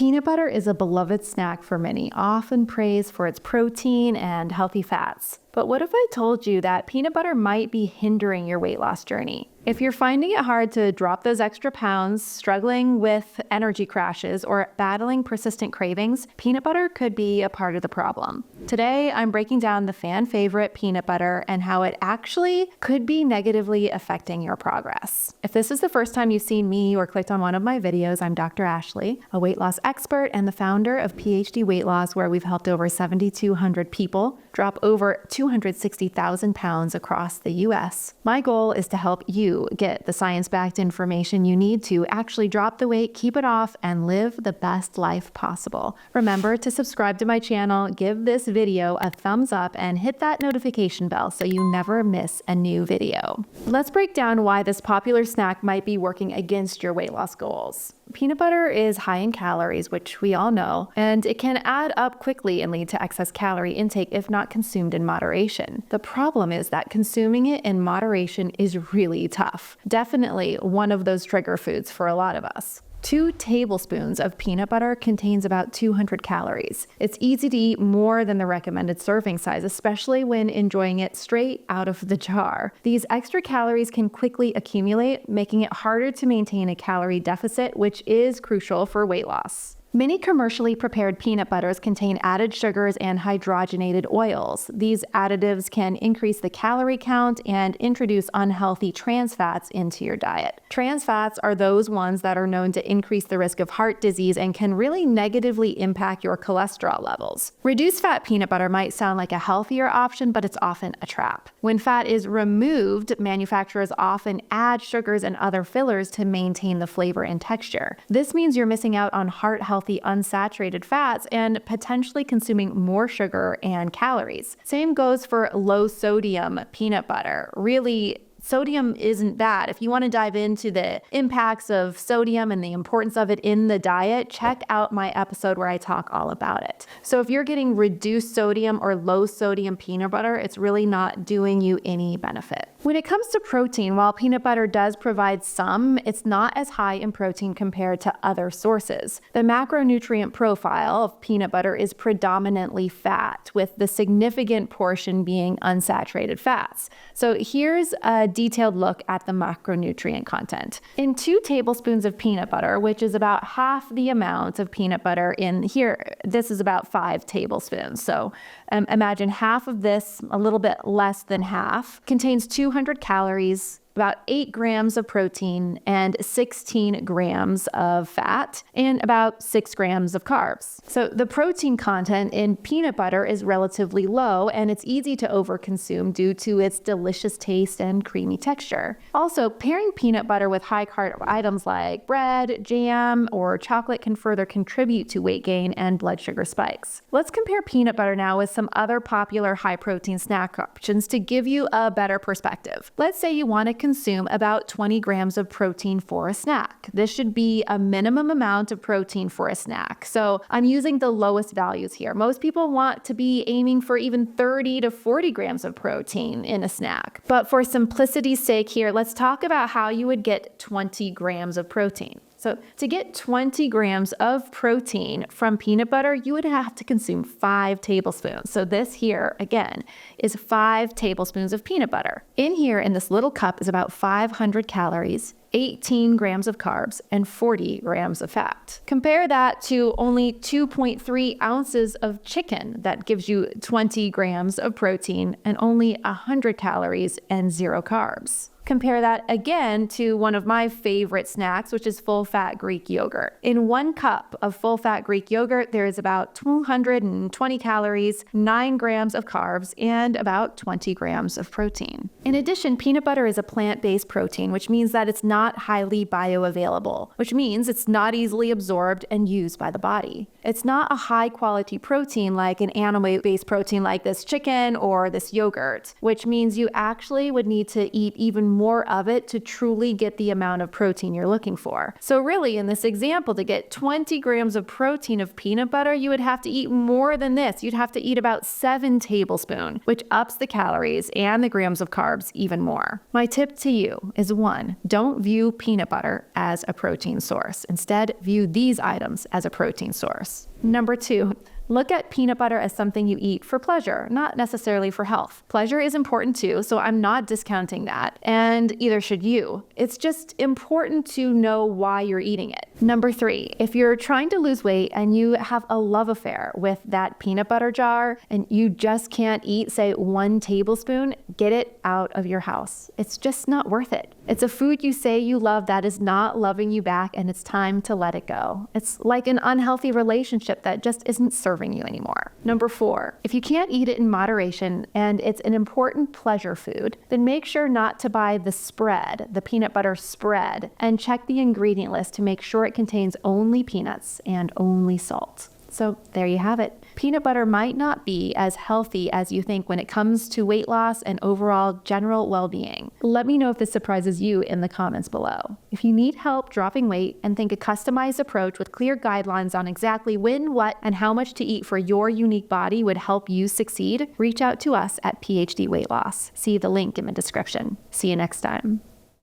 Peanut butter is a beloved snack for many, often praised for its protein and healthy fats. But what if I told you that peanut butter might be hindering your weight loss journey? If you're finding it hard to drop those extra pounds, struggling with energy crashes, or battling persistent cravings, peanut butter could be a part of the problem. Today, I'm breaking down the fan favorite peanut butter and how it actually could be negatively affecting your progress. If this is the first time you've seen me or clicked on one of my videos, I'm Dr. Ashley, a weight loss expert and the founder of PhD Weight Loss, where we've helped over 7,200 people drop over 260,000 pounds across the US. My goal is to help you get the science-backed information you need to actually drop the weight, keep it off, and live the best life possible. Remember to subscribe to my channel, give this video a thumbs up, and hit that notification bell so you never miss a new video. Let's break down why this popular snack might be working against your weight loss goals. Peanut butter is high in calories, which we all know, and it can add up quickly and lead to excess calorie intake if not consumed in moderation. The problem is that consuming it in moderation is really tough. Definitely one of those trigger foods for a lot of us. 2 tablespoons of peanut butter contains about 200 calories. It's easy to eat more than the recommended serving size, especially when enjoying it straight out of the jar. These extra calories can quickly accumulate, making it harder to maintain a calorie deficit, which is crucial for weight loss. Many commercially prepared peanut butters contain added sugars and hydrogenated oils. These additives can increase the calorie count and introduce unhealthy trans fats into your diet. Trans fats are those ones that are known to increase the risk of heart disease and can really negatively impact your cholesterol levels. Reduced fat peanut butter might sound like a healthier option, but it's often a trap. When fat is removed, manufacturers often add sugars and other fillers to maintain the flavor and texture. This means you're missing out on heart health unsaturated fats and potentially consuming more sugar and calories. Same goes for low sodium peanut butter. Really, sodium isn't bad. If you want to dive into the impacts of sodium and the importance of it in the diet, check out my episode where I talk all about it. So if you're getting reduced sodium or low sodium peanut butter, it's really not doing you any benefit. When it comes to protein, while peanut butter does provide some, it's not as high in protein compared to other sources. The macronutrient profile of peanut butter is predominantly fat, with the significant portion being unsaturated fats. So here's a detailed look at the macronutrient content. In 2 tablespoons of peanut butter, which is about half the amount of peanut butter in here, this is about 5 tablespoons. So imagine half of this, a little bit less than half, contains 200 calories, about 8 grams of protein, and 16 grams of fat, and about 6 grams of carbs. So the protein content in peanut butter is relatively low, and it's easy to overconsume due to its delicious taste and creamy texture. Also, pairing peanut butter with high-carb items like bread, jam, or chocolate can further contribute to weight gain and blood sugar spikes. Let's compare peanut butter now with some other popular high-protein snack options to give you a better perspective. Let's say you want to consume about 20 grams of protein for a snack. This should be a minimum amount of protein for a snack. So I'm using the lowest values here. Most people want to be aiming for even 30 to 40 grams of protein in a snack. But for simplicity's sake here, let's talk about how you would get 20 grams of protein. So to get 20 grams of protein from peanut butter, you would have to consume 5 tablespoons. So this here, again, is 5 tablespoons of peanut butter. In here, in this little cup, is about 500 calories, 18 grams of carbs, and 40 grams of fat. Compare that to only 2.3 ounces of chicken that gives you 20 grams of protein and only 100 calories and 0 carbs. Compare that again to one of my favorite snacks, which is full-fat Greek yogurt. In 1 cup of full-fat Greek yogurt, there is about 220 calories, 9 grams of carbs, and about 20 grams of protein. In addition, peanut butter is a plant-based protein, which means that it's not highly bioavailable, which means it's not easily absorbed and used by the body. It's not a high-quality protein like an animal-based protein like this chicken or this yogurt, which means you actually would need to eat even more of it to truly get the amount of protein you're looking for. So really, in this example, to get 20 grams of protein of peanut butter, you would have to eat more than this. You'd have to eat about 7 tablespoons, which ups the calories and the grams of carbs even more. My tip to you is 1, don't view peanut butter as a protein source. Instead, view these items as a protein source. Number 2, look at peanut butter as something you eat for pleasure, not necessarily for health. Pleasure is important too, so I'm not discounting that, and either should you. It's just important to know why you're eating it. Number 3, if you're trying to lose weight and you have a love affair with that peanut butter jar and you just can't eat, say, 1 tablespoon, get it out of your house. It's just not worth it. It's a food you say you love that is not loving you back, and it's time to let it go. It's like an unhealthy relationship that just isn't serving you anymore. Number 4, if you can't eat it in moderation and it's an important pleasure food, then make sure not to buy the spread, the peanut butter spread, and check the ingredient list to make sure it contains only peanuts and only salt. So there you have it. Peanut butter might not be as healthy as you think when it comes to weight loss and overall general well-being. Let me know if this surprises you in the comments below. If you need help dropping weight and think a customized approach with clear guidelines on exactly when, what, and how much to eat for your unique body would help you succeed, reach out to us at PhD Weight Loss. See the link in the description. See you next time.